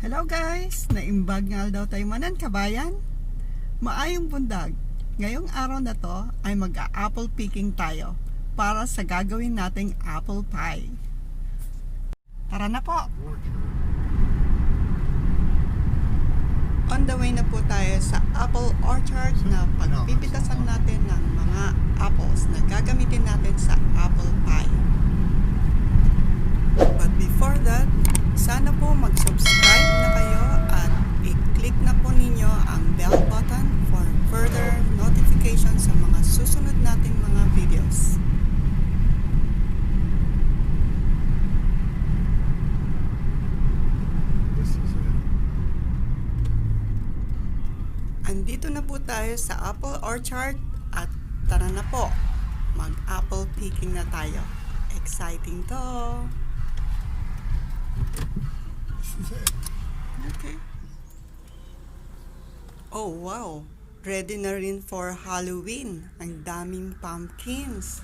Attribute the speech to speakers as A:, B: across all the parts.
A: Hello guys! Naimbag nga daw tayo manan kabayan. Maayong bundag. Ngayong araw na to ay mag-apple picking tayo para sa gagawin nating apple pie. Tara na po! On the way na po tayo sa apple orchard na pagpipitasan natin ng mga apples na gagamitin natin sa apple pie. But before that, sana po mag-subscribe na kayo at i-click na po ninyo ang bell button for further notifications sa mga susunod nating mga videos. Andito na po tayo sa apple orchard at tara na po, mag-apple picking na tayo. Exciting to! Okay. Oh wow! Ready na rin for Halloween. Ang daming pumpkins.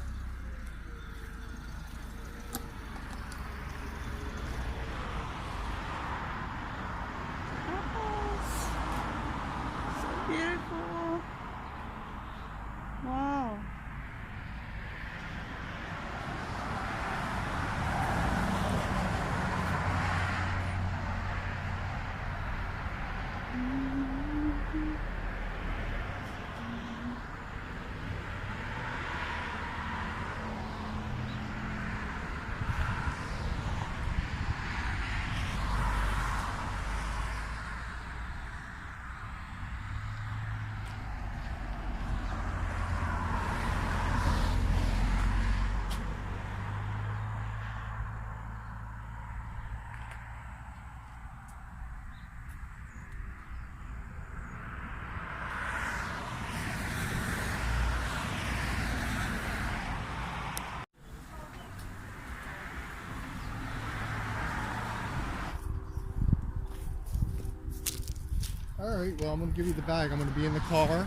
A: Apples. So beautiful. Wow.
B: Alright, well, I'm going to give you the bag. I'm going to be in the car.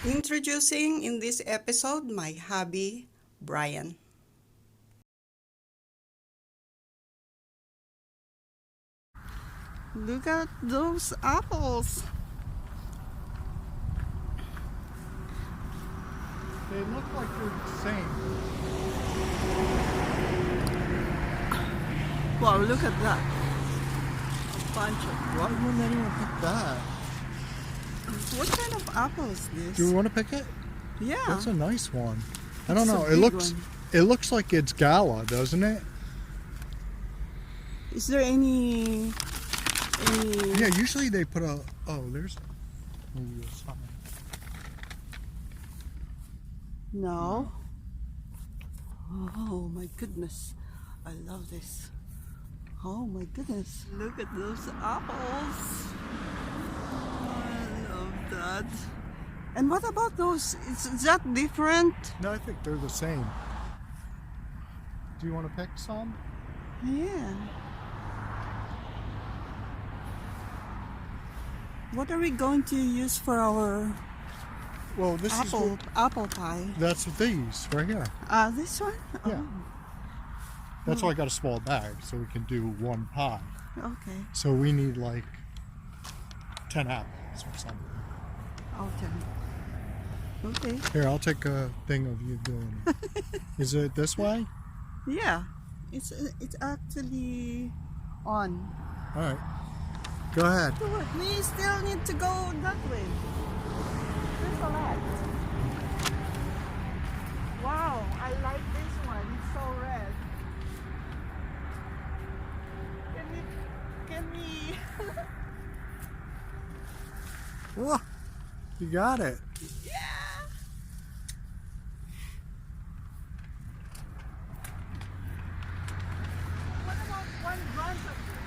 A: Introducing in this episode my hubby, Brian. Look at those apples.
B: They look like they're the same.
A: Wow, look at that. A bunch of
B: Why wouldn't anyone pick that?
A: What kind of apple is this?
B: Do you want to pick it?
A: Yeah.
B: That's a nice one. I don't
A: It's a
B: know.
A: big one.
B: It looks like it's gala, doesn't it?
A: Is there any
B: Yeah, usually they put a... Oh, there's maybe a sign.
A: No. Oh my goodness. I love this. Oh my goodness. Look at those apples. I love that. And what about those? Is that different?
B: No, I think they're the same. Do you want to pick some?
A: Yeah. What are we going to use for our
B: Well, this
A: apple pie?
B: That's these right here.
A: This one?
B: Yeah. That's why I got a small bag, so we can do one pie.
A: Oh, okay.
B: So we need like 10 apples or something.
A: Okay.
B: Here, I'll take a thing of you doing it. Is it this way?
A: Yeah. It's actually on.
B: All right. Go ahead.
A: We still need to go that way. There's a lot. Wow, I like this one. It's so red. Can we?
B: Whoa, you got it.
A: Yeah. What about one branch of this?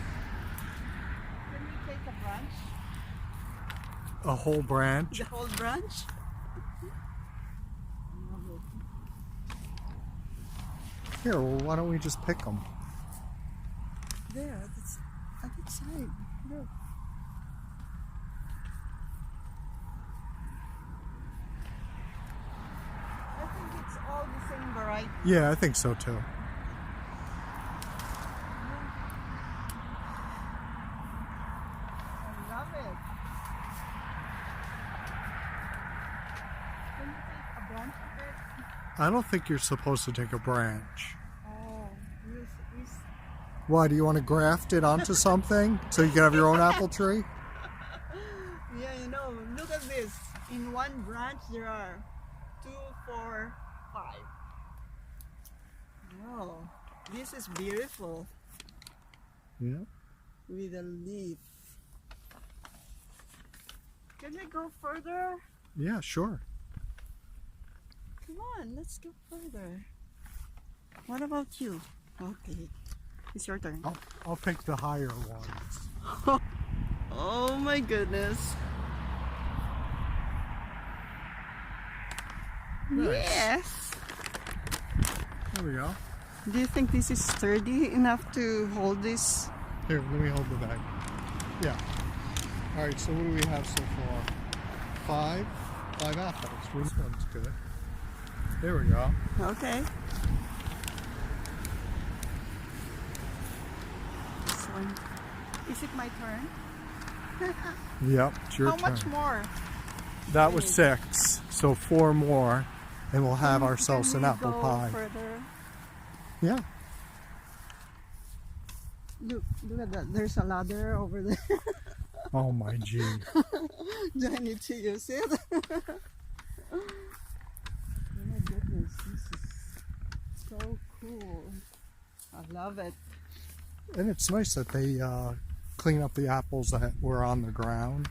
A: Can we take a branch?
B: A whole branch.
A: The whole branch?
B: Here, well, why don't we just pick them?
A: There, that's at the side. Look. I think it's all the same variety.
B: Yeah, I think so too. I don't think you're supposed to take a branch.
A: Oh, yes.
B: Why, do you want to graft it onto something so you can have your own apple tree?
A: Yeah, you know, look at this. In one branch there are 2, 4, 5. Wow, this is beautiful
B: Yeah.
A: with a leaf. Can we go further?
B: Yeah, sure.
A: Come on, let's go further. What about you? Okay, it's your turn.
B: I'll pick the higher ones.
A: Oh my goodness.
B: Nice.
A: Yes.
B: There we go.
A: Do you think this is sturdy enough to hold this?
B: Here, let me hold the bag. Yeah. All right, so what do we have so far? 5 apples. This one's good. There we go.
A: Okay. This one. Is it my turn?
B: Yep, it's your
A: How
B: turn.
A: much more?
B: That was 6, so 4 more, and we'll have ourselves
A: Can
B: an
A: we
B: apple
A: go
B: pie.
A: Further?
B: Yeah.
A: Look at that. There's a ladder over there.
B: Oh my gee.
A: Do I need to use it? Oh my goodness, this is so cool. I love it.
B: And it's nice that they clean up the apples that were on the ground,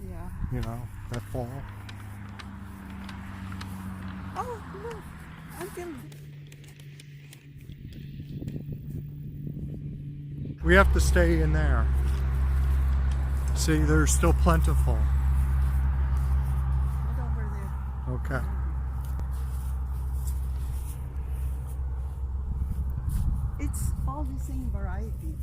A: Yeah.
B: you know, that fall.
A: Oh, look. Until
B: We have to stay in there. See, they're still plentiful.
A: Look over there.
B: Okay.
A: It's all the same variety.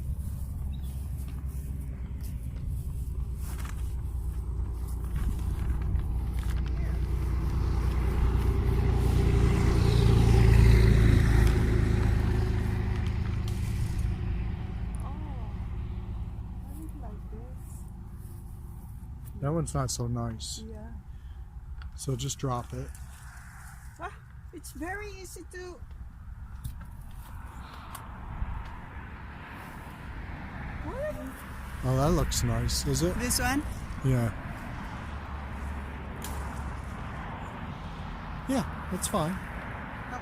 B: That one's not so nice.
A: Yeah.
B: So just drop it.
A: Ah, it's very easy to. What?
B: Oh, that looks nice, is it?
A: This one?
B: Yeah. Yeah, that's fine.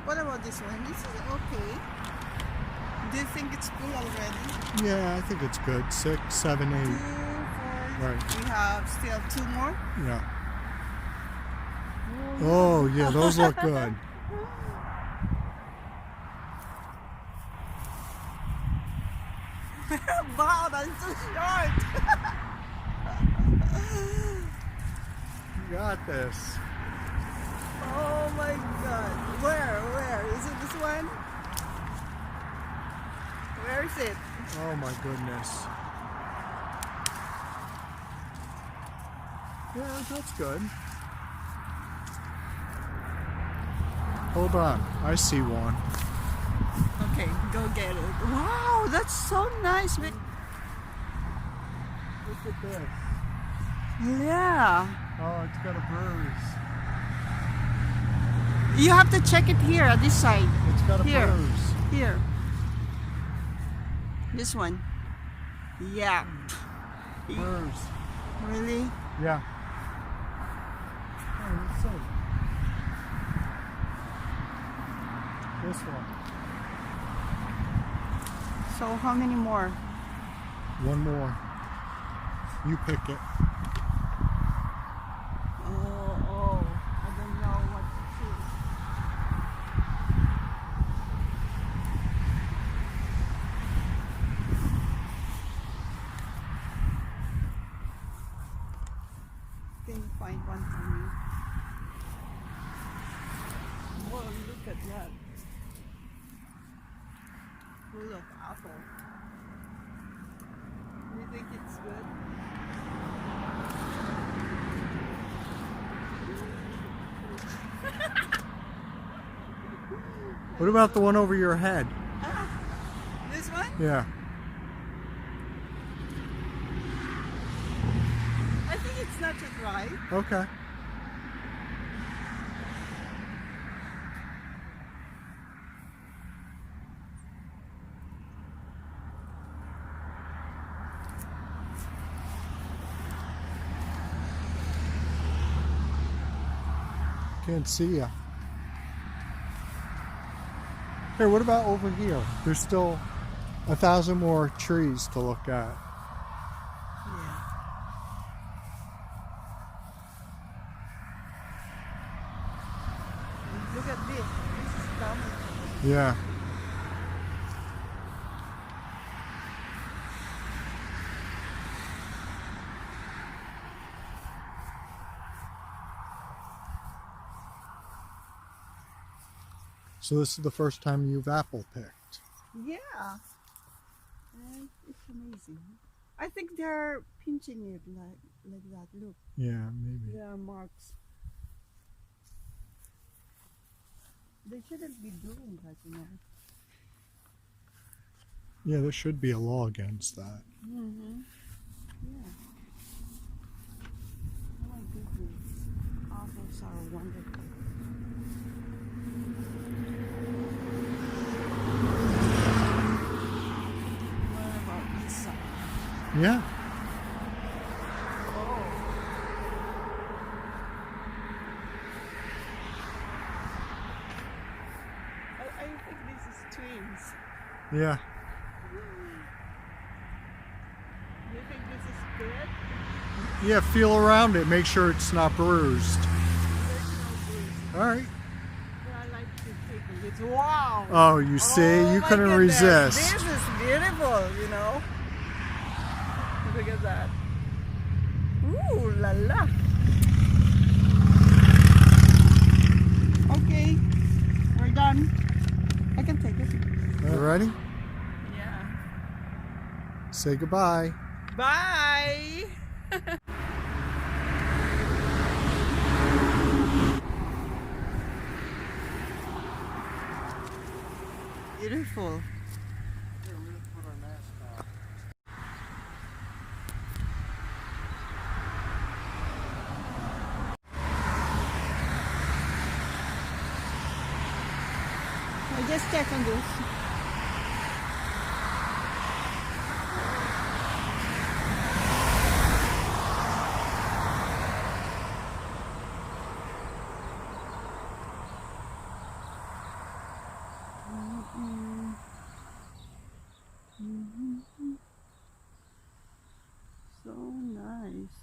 A: What about this one? This is okay. Do you think it's full already?
B: Yeah, I think it's good. 6, 7, 8.
A: 2, 4.
B: Right.
A: We have still 2 more.
B: Yeah. Oh, yeah, those look good.
A: Wow, that's too short.
B: You got this.
A: Oh my god. Where? Is it this one? Where is it?
B: Oh my goodness. Yeah, that's good. Hold on, I see one.
A: Okay, go get it. Wow, that's so nice.
B: Look at this.
A: Yeah.
B: Oh, it's got a bruise.
A: You have to check it here at this side.
B: It's got a
A: Here.
B: bruise.
A: Here. This one. Yeah.
B: Bruise.
A: Really?
B: Yeah. Oh, let's see. This one.
A: So how many more?
B: One more. You pick it.
A: Oh, I don't know what to choose. Can you find one for me? Whoa, look at that. Full of apple. Do you think it's good?
B: What about the one over your head?
A: This one?
B: Yeah.
A: I think it's not yet right.
B: Okay. Can't see ya. Here, what about over here? There's still 1,000 more trees to look at.
A: Yeah. Look at this. This is stunning.
B: Yeah. So this is the first time you've apple picked.
A: Yeah. And it's amazing. I think they're pinching it like that. Look,
B: Yeah, maybe.
A: there are marks. They shouldn't be doing that, you know.
B: Yeah, there should be a law against that.
A: Mm-hmm. Yeah. Oh my goodness. Apples are wonderful. What about this side?
B: Yeah.
A: Oh. I think this is twins.
B: Yeah.
A: Do you think this is good?
B: Yeah, feel around it. Make sure it's not bruised.
A: There's no bruise.
B: All right.
A: But I like to take a little. Wow.
B: Oh, you see?
A: Oh
B: You
A: my
B: couldn't
A: goodness.
B: resist.
A: This is beautiful, you know. Look at that. Ooh la la. Okay, we're done. I can take it.
B: You ready?
A: Yeah.
B: Say goodbye.
A: Bye. Beautiful. I just check on this. So nice.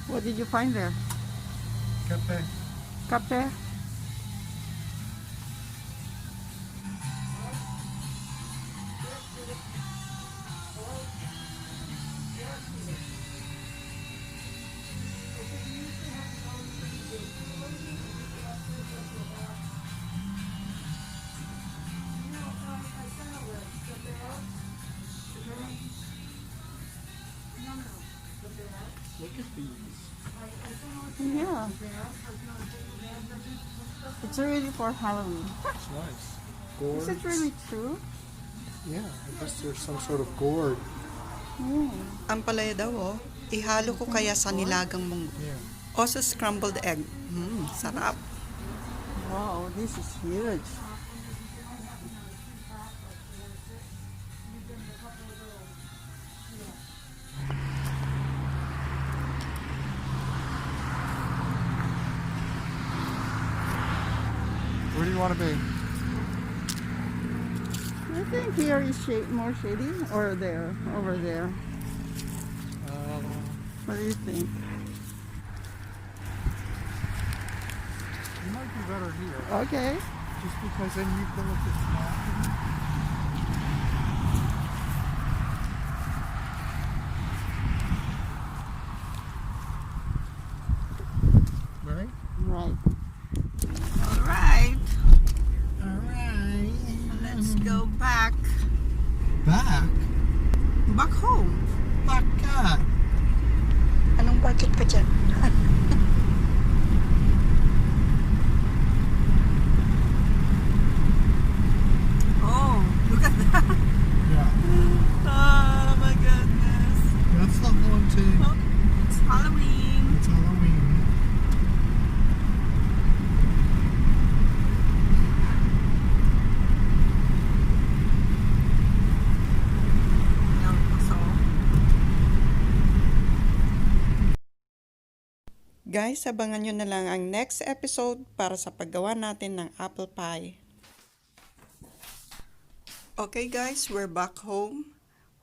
A: What did you find there?
B: Cafe.
A: Kape?
B: Look at these.
A: Yeah. It's really for Halloween.
B: It's nice.
A: Is
B: Gourds.
A: it really true?
B: Yeah, I guess there's some sort of gourd.
A: Ang palaya daw, oh. Ihalo ko kaya sa nilagang munggo.
B: Yeah.
A: O sa scrambled egg. Sarap. Wow, this is huge.
B: Where do you want to be?
A: I think here is more shady, or there, over there. What do you think?
B: You might be better here.
A: Okay.
B: Just because then you can look at the mountain. Right?
A: Right. All right.
B: All right.
A: Let's go back.
B: Back?
A: Back home.
B: Back ka.
A: Anong bakit pa dyan? Guys, abangan nyo na lang ang next episode para sa paggawa natin ng apple pie. Okay guys, we're back home.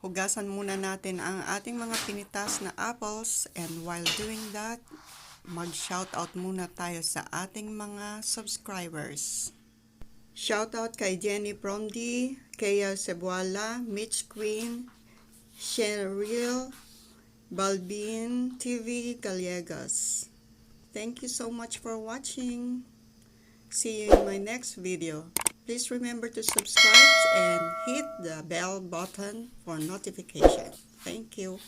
A: Hugasan muna natin ang ating mga pinitas na apples, and while doing that, mag-shoutout muna tayo sa ating mga subscribers. Shoutout kay Jenny Promdi, Kea Cebuala, Mitch Queen, Cheryl, Balbin TV Gallegas. Thank you so much for watching. See you in my next video. Please remember to subscribe and hit the bell button for notification. Thank you.